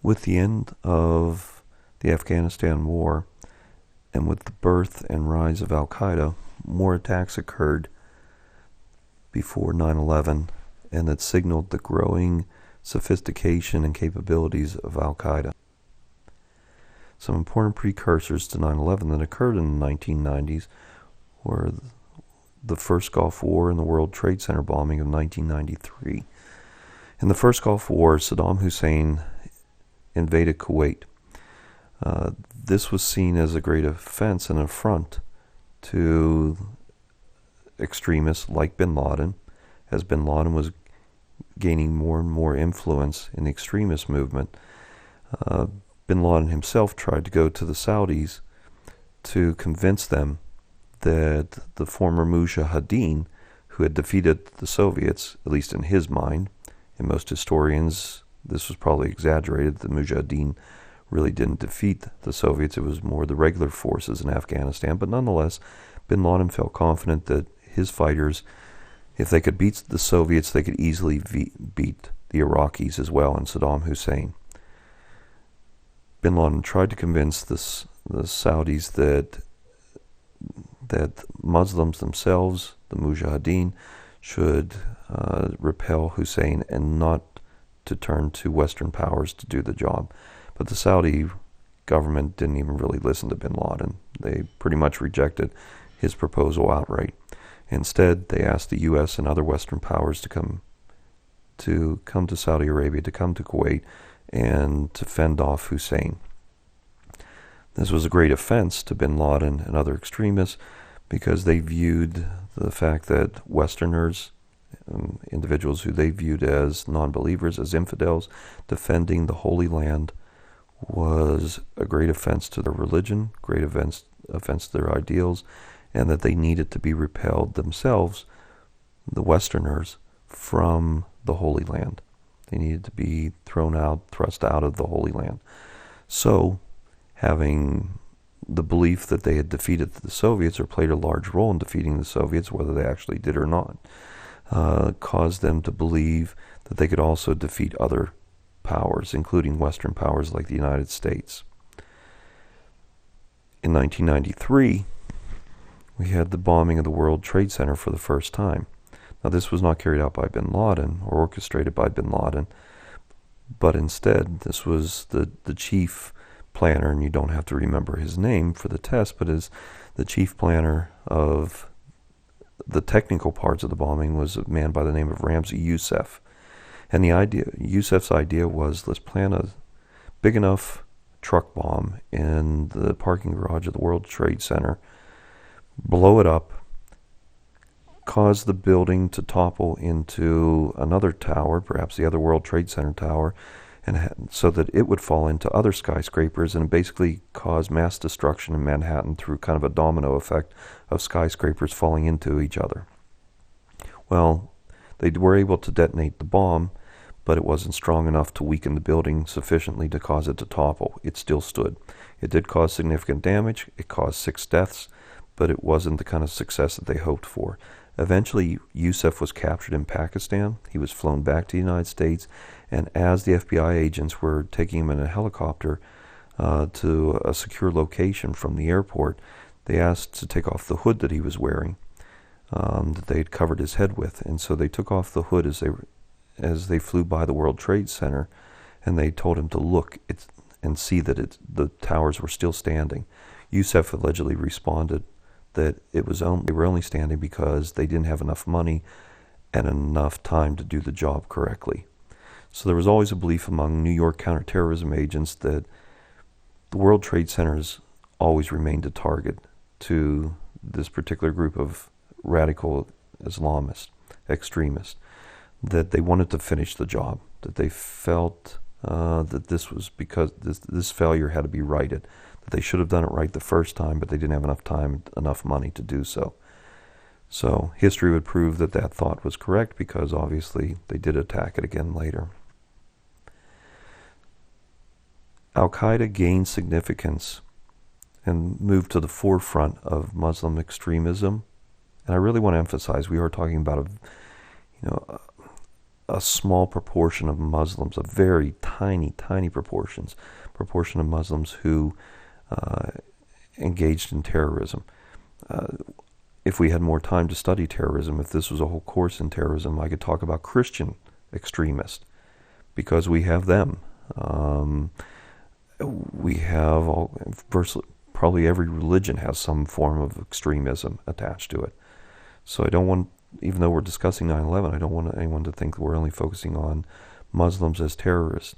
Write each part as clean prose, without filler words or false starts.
With the end of the Afghanistan war and with the birth and rise of Al-Qaeda, more attacks occurred before 9/11, and that signaled the growing sophistication and capabilities of Al-Qaeda. Some important precursors to 9/11 that occurred in the 1990s were the first Gulf War and the World Trade Center bombing of 1993. In the first Gulf War, Saddam Hussein invaded Kuwait. This was seen as a great offense and affront to extremists like bin Laden, as bin Laden was gaining more and more influence in the extremist movement. Bin Laden himself tried to go to the Saudis to convince them that the former Mujahideen, who had defeated the Soviets, at least in his mind, and most historians, this was probably exaggerated, the Mujahideen really didn't defeat the Soviets, it was more the regular forces in Afghanistan, but nonetheless, bin Laden felt confident that his fighters, if they could beat the Soviets, they could easily beat the Iraqis as well and Saddam Hussein. Bin Laden tried to convince the Saudis that Muslims themselves, the Mujahideen, should repel Hussein and not to turn to Western powers to do the job. But the Saudi government didn't even really listen to bin Laden. They pretty much rejected his proposal outright. Instead, they asked the U.S. and other Western powers to come to Saudi Arabia, to come to Kuwait, and to fend off Hussein. This was a great offense to bin Laden and other extremists because they viewed the fact that Westerners, individuals who they viewed as non-believers, as infidels, defending the Holy Land was a great offense to their religion, great offense to their ideals, and that they needed to be repelled themselves, the Westerners, from the Holy Land. They needed to be thrust out of the Holy Land. So, having the belief that they had defeated the Soviets or played a large role in defeating the Soviets, whether they actually did or not, caused them to believe that they could also defeat other powers, including Western powers like the United States. In 1993, we had the bombing of the World Trade Center for the first time. Now, this was not carried out by bin Laden or orchestrated by bin Laden, but instead, this was the chief planner, and you don't have to remember his name for the test, but is the chief planner of the technical parts of the bombing was a man by the name of Ramzi Youssef. And Youssef's idea was, let's plant a big enough truck bomb in the parking garage of the World Trade Center, blow it up, cause the building to topple into another tower, perhaps the other World Trade Center tower, and so that it would fall into other skyscrapers and basically cause mass destruction in Manhattan through kind of a domino effect of skyscrapers falling into each other. Well, they were able to detonate the bomb, but it wasn't strong enough to weaken the building sufficiently to cause it to topple. It still stood. It did cause significant damage. It caused 6 deaths, but it wasn't the kind of success that they hoped for. Eventually, Youssef was captured in Pakistan. He was flown back to the United States, and as the FBI agents were taking him in a helicopter to a secure location from the airport, they asked to take off the hood that he was wearing, that they had covered his head with. And so they took off the hood as they flew by the World Trade Center, and they told him to look and see that the towers were still standing. Youssef allegedly responded that they were only standing because they didn't have enough money and enough time to do the job correctly. So there was always a belief among New York counterterrorism agents that the World Trade Center has always remained a target to this particular group of radical Islamists, extremists, that they wanted to finish the job, that they felt that this was because this failure had to be righted, that they should have done it right the first time, but they didn't have enough time, enough money to do so. So history would prove that that thought was correct, because obviously they did attack it again later. Al-Qaeda gained significance and moved to the forefront of Muslim extremism. And I really want to emphasize, we are talking about a small proportion of Muslims, a very tiny proportion of Muslims who engaged in terrorism. If we had more time to study terrorism, if this was a whole course in terrorism, I could talk about Christian extremists, because we have them. We have probably every religion has some form of extremism attached to it. So I don't want, even though we're discussing 9/11, I don't want anyone to think that we're only focusing on Muslims as terrorists,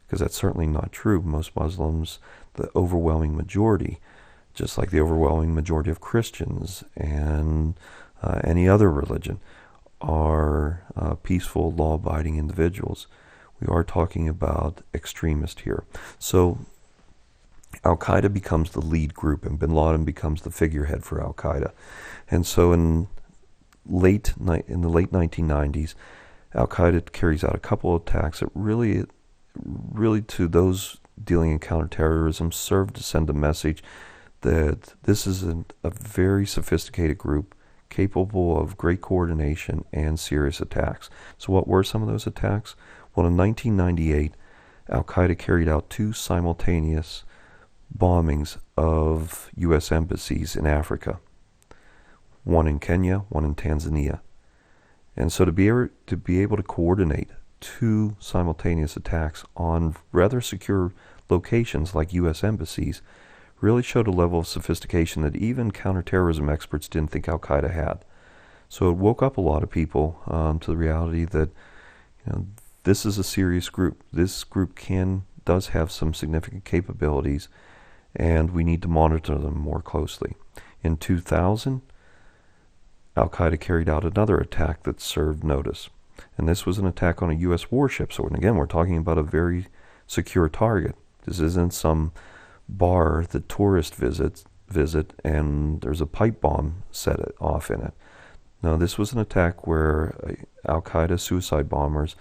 because that's certainly not true. Most Muslims, the overwhelming majority, just like the overwhelming majority of Christians and any other religion, are peaceful, law-abiding individuals. We are talking about extremists here. So Al-Qaeda becomes the lead group, and bin Laden becomes the figurehead for Al-Qaeda. And so in the late 1990s, Al-Qaeda carries out a couple of attacks that really to those dealing in counterterrorism serve to send a message that this is a very sophisticated group capable of great coordination and serious attacks. So what were some of those attacks? Well, in 1998, Al-Qaeda carried out 2 simultaneous bombings of U.S. embassies in Africa. One in Kenya, one in Tanzania. And so to be able to coordinate 2 simultaneous attacks on rather secure locations like U.S. embassies really showed a level of sophistication that even counterterrorism experts didn't think Al-Qaeda had. So it woke up a lot of people to the reality that, this is a serious group. This group does have some significant capabilities, and we need to monitor them more closely. In 2000, Al-Qaeda carried out another attack that served notice. And this was an attack on a U.S. warship. So again, we're talking about a very secure target. This isn't some bar that tourists visit and there's a pipe bomb set off in it. No, this was an attack where Al-Qaeda suicide bombers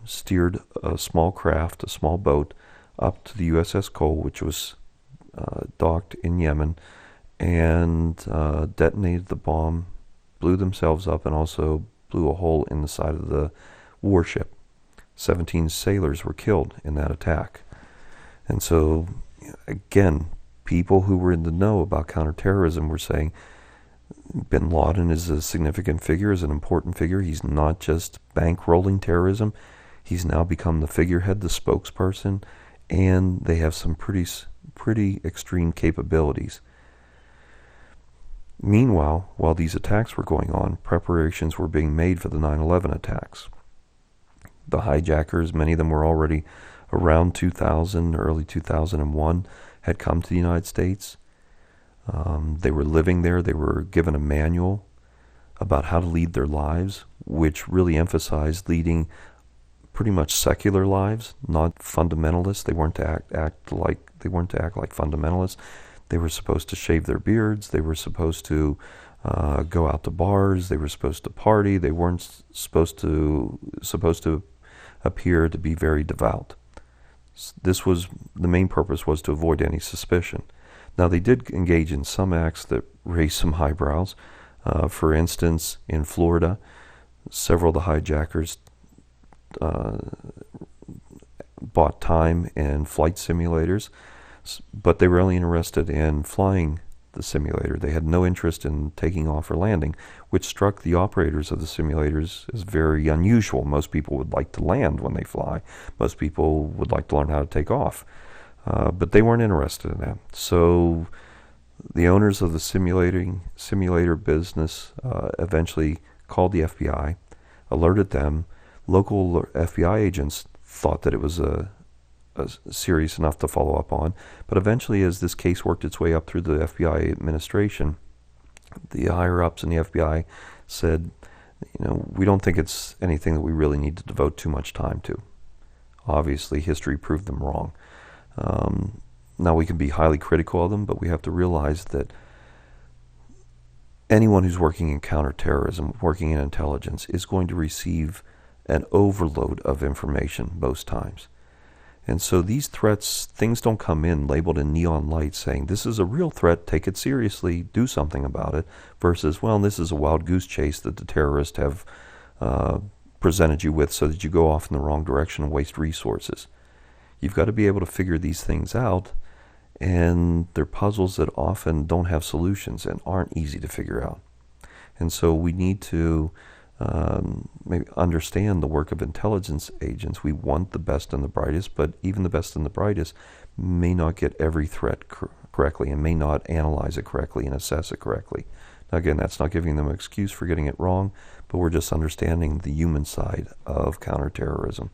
steered a small craft, a small boat, up to the USS Cole, which was docked in Yemen, and detonated the bomb, blew themselves up, and also blew a hole in the side of the warship. 17 sailors were killed in that attack. And so, again, people who were in the know about counterterrorism were saying bin Laden is a significant figure, is an important figure. He's not just bankrolling terrorism. He's now become the figurehead, the spokesperson, and they have some pretty extreme capabilities. Meanwhile, while these attacks were going on, preparations were being made for the 9/11 attacks. The hijackers, many of them were already around 2000, early 2001, had come to the United States. They were living there. They were given a manual about how to lead their lives, which really emphasized leading pretty much secular lives, not fundamentalists. They weren't to act like fundamentalists. They were supposed to shave their beards. They were supposed to go out to bars. They were supposed to party. They weren't supposed to appear to be very devout. This was the main purpose, was to avoid any suspicion. Now, they did engage in some acts that raised some eyebrows. For instance, in Florida, several of the hijackers bought time in flight simulators, but they were only interested in flying the simulator. They had no interest in taking off or landing, which struck the operators of the simulators as very unusual. Most people would like to land when they fly. Most people would like to learn how to take off. But they weren't interested in that. So the owners of the simulator business eventually called the FBI, alerted them. Local FBI agents thought that it was serious enough to follow up on. But eventually, as this case worked its way up through the FBI administration, the higher-ups in the FBI said, we don't think it's anything that we really need to devote too much time to. Obviously, history proved them wrong. Now, we can be highly critical of them, but we have to realize that anyone who's working in counterterrorism, working in intelligence, is going to receive an overload of information most times. And so these threats, things don't come in labeled in neon lights saying, this is a real threat, take it seriously, do something about it, versus, well, this is a wild goose chase that the terrorists have presented you with so that you go off in the wrong direction and waste resources. You've got to be able to figure these things out, and they're puzzles that often don't have solutions and aren't easy to figure out. And so we need to maybe understand the work of intelligence agents. We want the best and the brightest, but even the best and the brightest may not get every threat correctly and may not analyze it correctly and assess it correctly. Now, again, that's not giving them an excuse for getting it wrong, but we're just understanding the human side of counterterrorism.